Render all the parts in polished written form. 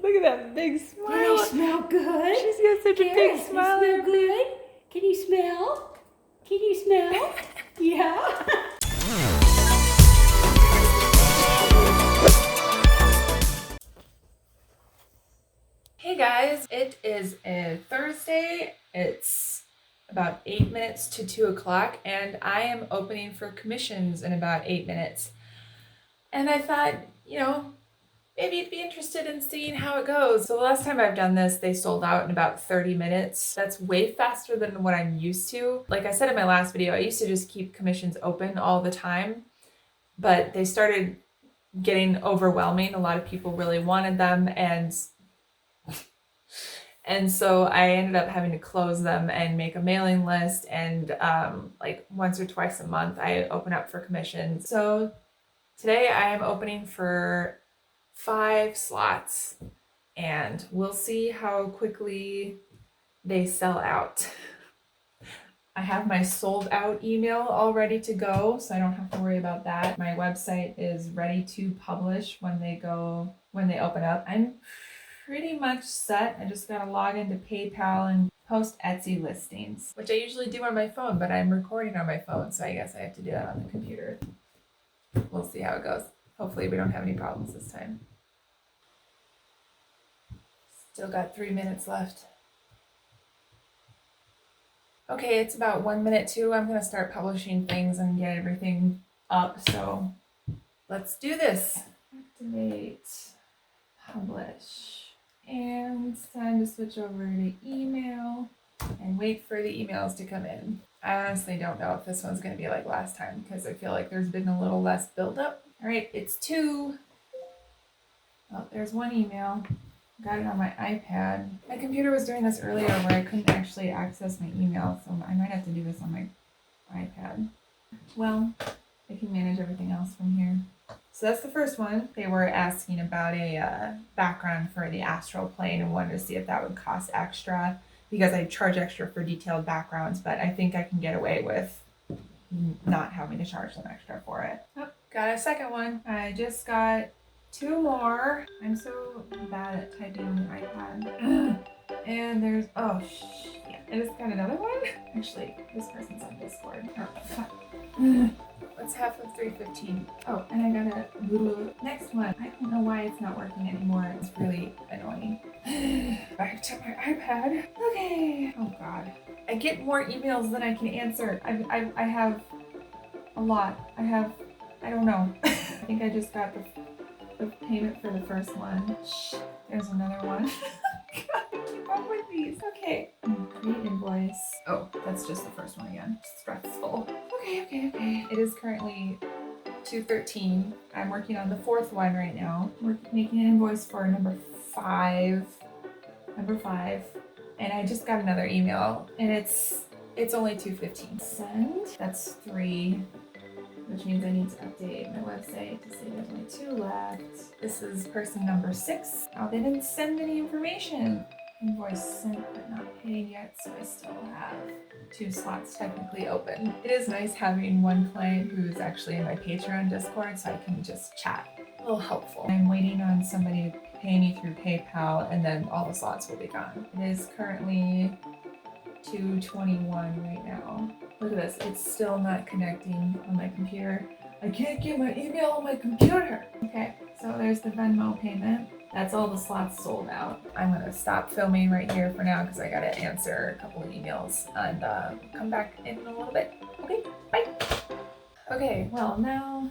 Look at that big smile. Do they smell good? She's got such a big smile. They smell good? Can you smell? Can you smell? Yeah. Hey guys, it is a Thursday. It's about 8 minutes to 2 o'clock, and I am opening for commissions in about 8 minutes. And I thought, maybe you'd be interested in seeing how it goes. So the last time I've done this, they sold out in about 30 minutes. That's way faster than what I'm used to. Like I said in my last video, I used to just keep commissions open all the time, but they started getting overwhelming. A lot of people really wanted them, and so I ended up having to close them and make a mailing list, and like once or twice a month I open up for commissions. So today I am opening for 5 slots, and we'll see how quickly they sell out. I have my sold out email all ready to go, so I don't have to worry about that. My website is ready to publish when they open up. I'm pretty much set. I just gotta log into PayPal and post Etsy listings, which I usually do on my phone, but I'm recording on my phone, so I guess I have to do that on the computer. We'll see how it goes. Hopefully we don't have any problems this time. Still got 3 minutes left. Okay, it's about 1 minute to. I'm gonna start publishing things and get everything up, so let's do this. Activate, publish. And it's time to switch over to email and wait for the emails to come in. I honestly don't know if this one's going to be like last time because I feel like there's been a little less buildup. All right, it's 2. Oh, there's 1 email. Got it on my iPad. My computer was doing this earlier where I couldn't actually access my email, so I might have to do this on my iPad. Well, I can manage everything else from here. So that's the first one. They were asking about a background for the astral plane and wanted to see if that would cost extra because I charge extra for detailed backgrounds, but I think I can get away with not having to charge them extra for it. Oh, got a second one. I just got 2 more. I'm so bad at typing on the iPad. And there's, oh shit. I just got another one? Actually, this person's on Discord. Oh, fuck. What's half of 315? Oh, and I got a next one. I don't know why it's not working anymore. It's really annoying. Back to my iPad. Okay. Oh god. I get more emails than I can answer. I have a lot. I don't know. I think I just got the payment for the first one. Shh. There's another one. God, keep up with these. Okay. Create invoice. Oh, that's just the first one again. Stressful. Okay. It is currently 2:13. I'm working on the 4th one right now. We're making an invoice for number 5. And I just got another email, and it's only 2:15. Send. That's 3. Which means I need to update my website to say there's only 2 left. This is person number 6. Oh, they didn't send any information. Invoice sent but not paid yet, so I still have 2 slots technically open. It is nice having one client who's actually in my Patreon Discord, so I can just chat. A little helpful. I'm waiting on somebody to pay me through PayPal, and then all the slots will be gone. It is currently 2:21 right now. Look at this, it's still not connecting on my computer. I can't get my email on my computer. Okay, so there's the Venmo payment. That's all the slots sold out. I'm gonna stop filming right here for now because I gotta answer a couple of emails and come back in a little bit. Okay, bye. Okay, well now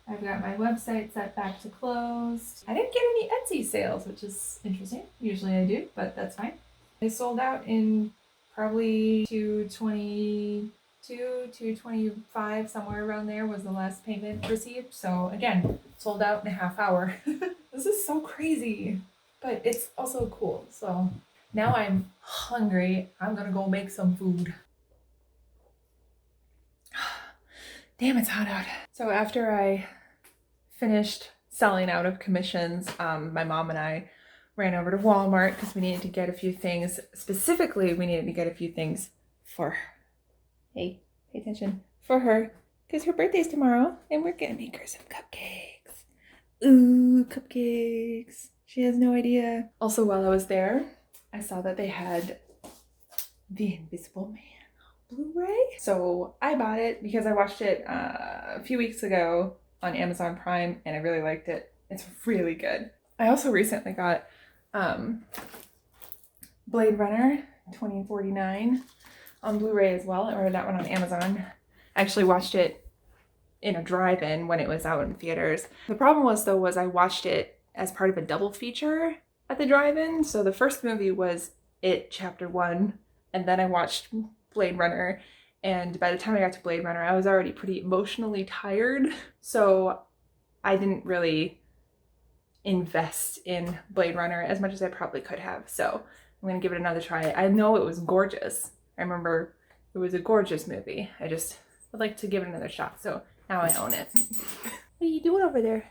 I've got my website set back to closed. I didn't get any Etsy sales, which is interesting. Usually I do, but that's fine. They sold out in probably 222, 225, somewhere around there was the last payment received. So again, sold out in a half hour. This is so crazy, but it's also cool. So now I'm hungry. I'm gonna go make some food. Damn, it's hot out. So after I finished selling out of commissions, my mom and I ran over to Walmart because we needed to get a few things. Specifically, we needed to get a few things for her. Hey, pay attention. For her, because her birthday's tomorrow, and we're gonna make her some cupcakes. Ooh, cupcakes. She has no idea. Also, while I was there, I saw that they had The Invisible Man on Blu-ray. So I bought it because I watched it a few weeks ago on Amazon Prime and I really liked it. It's really good. I also recently got Blade Runner 2049 on Blu-ray as well. I ordered that one on Amazon. I actually watched it in a drive-in when it was out in theaters. The problem was I watched it as part of a double feature at the drive-in. So the first movie was It Chapter 1, and then I watched Blade Runner. And by the time I got to Blade Runner, I was already pretty emotionally tired. So I didn't really invest in Blade Runner as much as I probably could have. So I'm gonna give it another try. I know it was gorgeous. I remember it was a gorgeous movie. I just would like to give it another shot. So now I own it. What are you doing over there?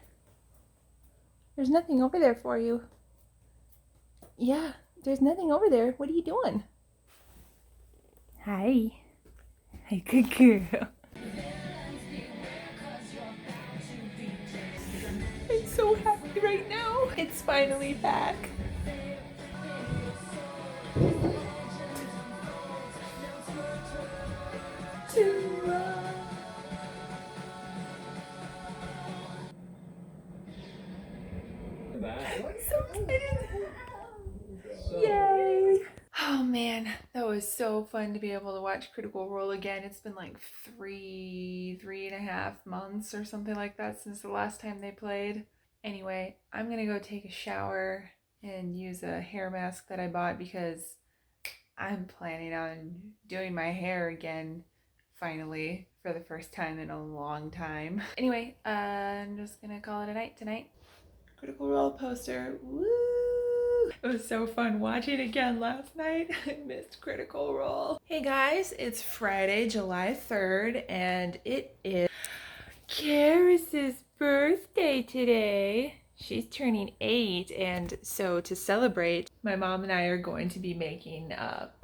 There's nothing over there for you. Yeah, there's nothing over there. What are you doing? Hi. Hi, good girl. I'm so happy right now. It's finally back. I'm so excited. Yay. Oh man, that was so fun to be able to watch Critical Role again. It's been like three and a half months or something like that since the last time they played. Anyway, I'm gonna go take a shower and use a hair mask that I bought because I'm planning on doing my hair again finally for the first time in a long time. Anyway, I'm just gonna call it a night tonight. Critical Role poster. Woo! It was so fun watching it again last night. I missed Critical Role. Hey guys, it's Friday, July 3rd, and it is Karis's birthday today. She's turning 8, and so to celebrate, my mom and I are going to be making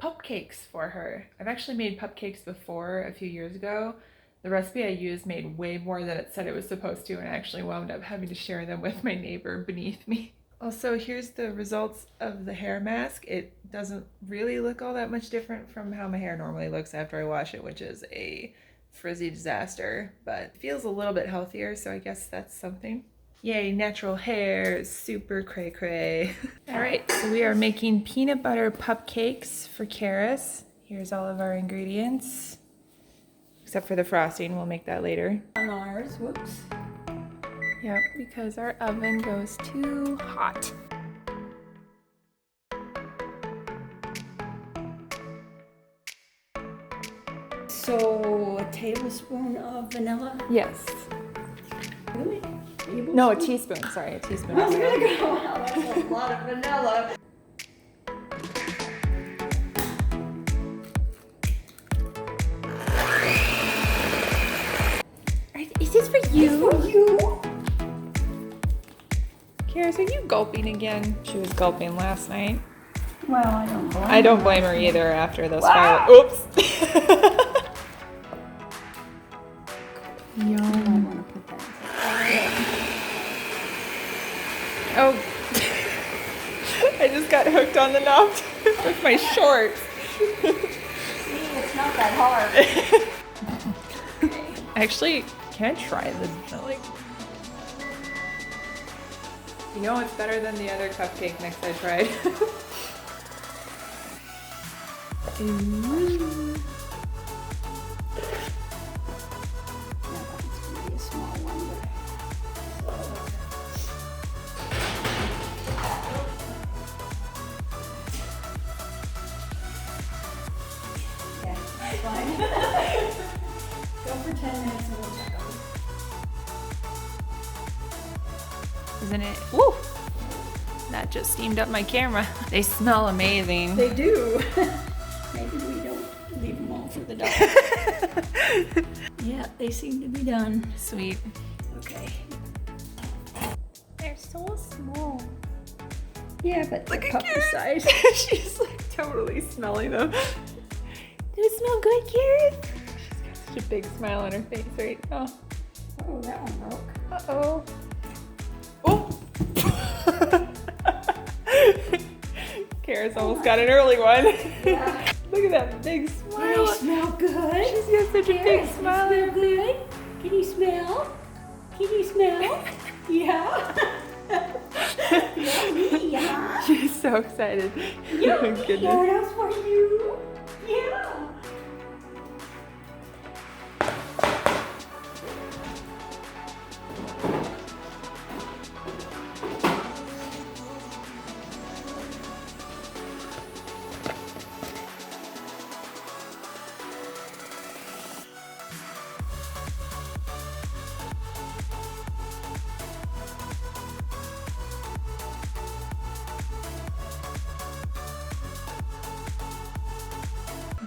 pupcakes for her. I've actually made pupcakes before a few years ago. The recipe I used made way more than it said it was supposed to, and I actually wound up having to share them with my neighbor beneath me. Also, here's the results of the hair mask. It doesn't really look all that much different from how my hair normally looks after I wash it, which is a frizzy disaster, but it feels a little bit healthier, so I guess that's something. Yay, natural hair, super cray cray. All right, so we are making peanut butter pupcakes for Karis. Here's all of our ingredients. Except for the frosting, we'll make that later. On ours, whoops. Yep, because our oven goes too hot. So, a tablespoon of vanilla? Yes. Really? No, a teaspoon. Sorry, a teaspoon. I was gonna go, wow, that's a lot of vanilla. Is this for you? For you? Karis, are you gulping again? She was gulping last night. Well, I don't blame her. I don't blame her either after those Wow. Oops. I Yum. want to put that. Oh. I just got hooked on the knob with my shorts. See, it's not that hard. Actually, can I try this? You know it's better than the other cupcake mix I tried. Ooh. It's gonna be a small one, but yeah, it's fine. Go for 10 minutes and we'll check on it. Isn't it? Woo! That just steamed up my camera. They smell amazing. They do. Maybe we don't leave them all for the dog. Yeah, they seem to be done. Sweet. Okay. They're so small. Yeah, but Look they're at puppy Karis. size. She's like totally smelling them. They smell good, Karis. She's got such a big smile on her face right now. Oh, that one broke. Uh-oh. Oh! Karis almost got an early one. Yeah. Look at that big smile. They smell good. She's got such a big Karis, smile. they smell good. Can you smell? Can you smell? Yeah. Yummy, yeah. She's so excited. Oh Yummy, my goodness. that's for you. Yeah.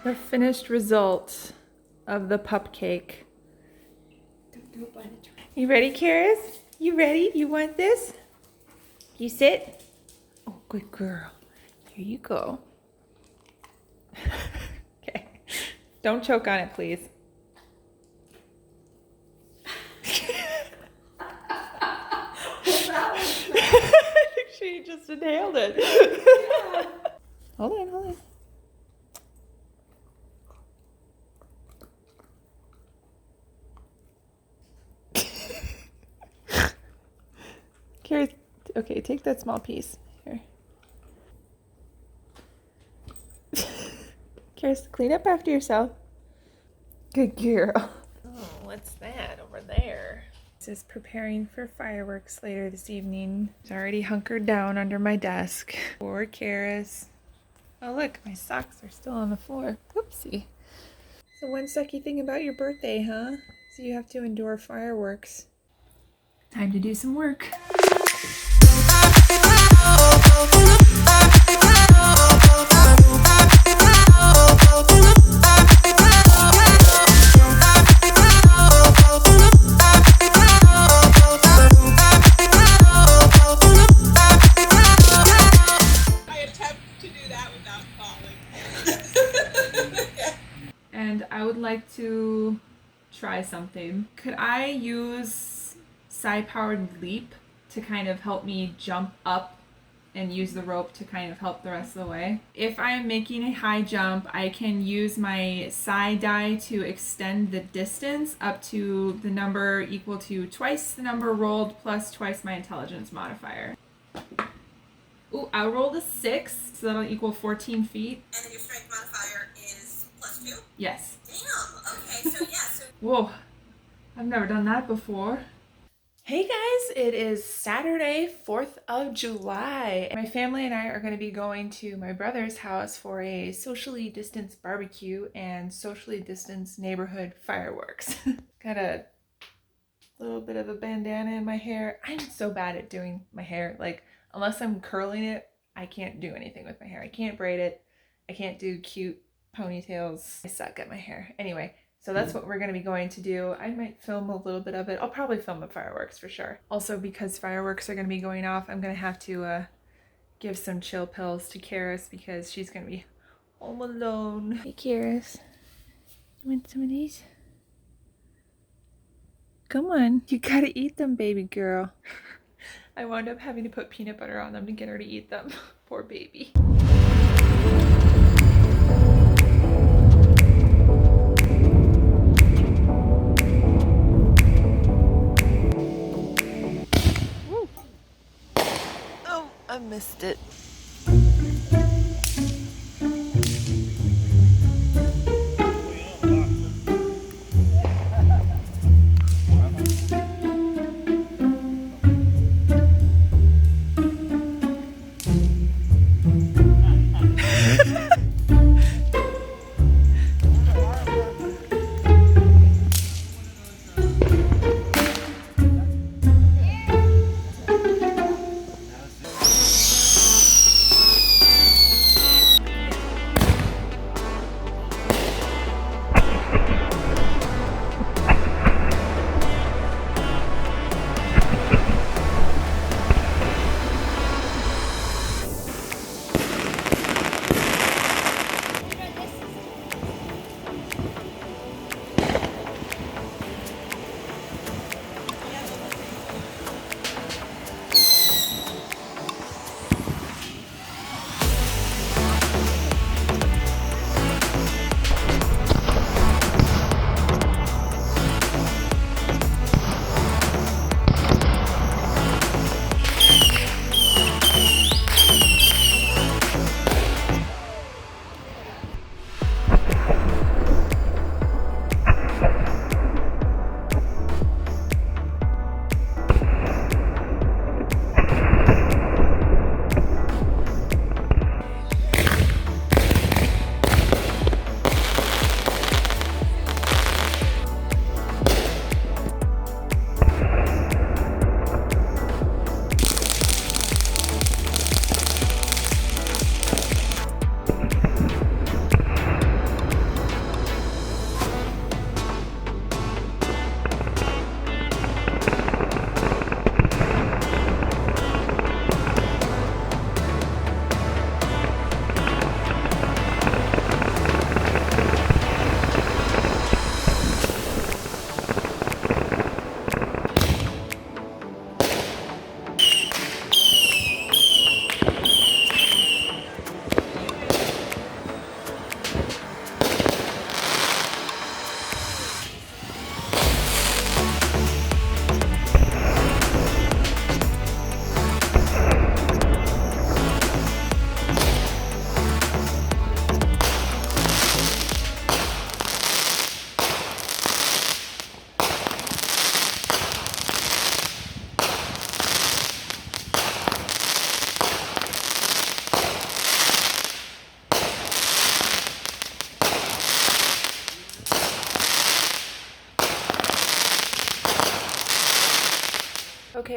The finished result of the pupcake. Don't do it by the tree. You ready, Karis? You ready? You want this? You sit. Oh, good girl. Here you go. Okay. Don't choke on it, please. I think she just inhaled it. Yeah. Hold on, hold on. Karis, okay, take that small piece. Here. Karis, clean up after yourself. Good girl. Oh, what's that over there? This is preparing for fireworks later this evening. It's already hunkered down under my desk. Poor Karis. Oh look, my socks are still on the floor. Whoopsie. So one sucky thing about your birthday, huh? So you have to endure fireworks. Time to do some work. And I would like to try something. Could I use side-powered leap to kind of help me jump up and use the rope to kind of help the rest of the way? If I am making a high jump, I can use my side die to extend the distance up to the number equal to twice the number rolled plus twice my intelligence modifier. Ooh, I rolled a 6, so that'll equal 14 feet. And then your strength modifier is +2? Yes. Damn, okay, so yeah, so... Whoa, I've never done that before. Hey guys, it is Saturday, 4th of July. My family and I are going to be going to my brother's house for a socially distanced barbecue and socially distanced neighborhood fireworks. Got a little bit of a bandana in my hair. I'm so bad at doing my hair. Like, unless I'm curling it, I can't do anything with my hair. I can't braid it. I can't do cute ponytails. I suck at my hair. Anyway, so that's what we're going to be going to do. I might film a little bit of it. I'll probably film the fireworks for sure. Also, because fireworks are going to be going off, I'm going to have to give some chill pills to Karis because she's going to be home alone. Hey Karis, you want some of these? Come on, you gotta eat them, baby girl. I wound up having to put peanut butter on them to get her to eat them. Poor baby. Woo. Oh, I missed it.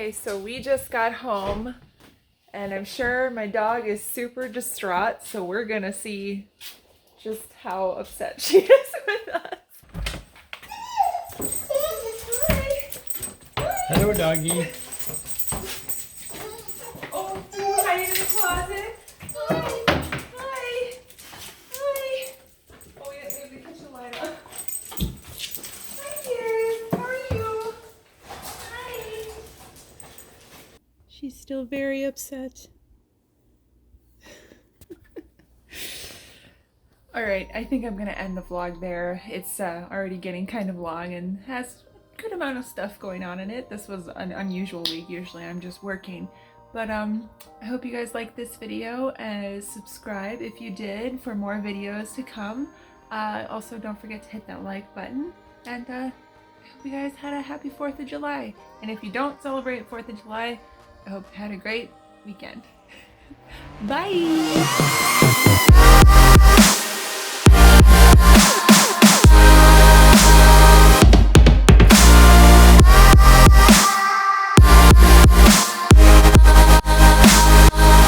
Okay, so we just got home and I'm sure my dog is super distraught, so we're gonna see just how upset she is with us. Hello, doggy. Oh, you hiding in the closet? Hi. Hi. Hi. Oh, we have the kitchen light on. Hi, dear. How are you? Hi. She's still very upset. Alright, I think I'm gonna end the vlog there. It's already getting kind of long and has a good amount of stuff going on in it. This was an unusual week. Usually I'm just working. But I hope you guys liked this video and subscribe if you did for more videos to come. Also, don't forget to hit that like button. And I hope you guys had a happy 4th of July. And if you don't celebrate 4th of July, I hope you had a great weekend. Bye!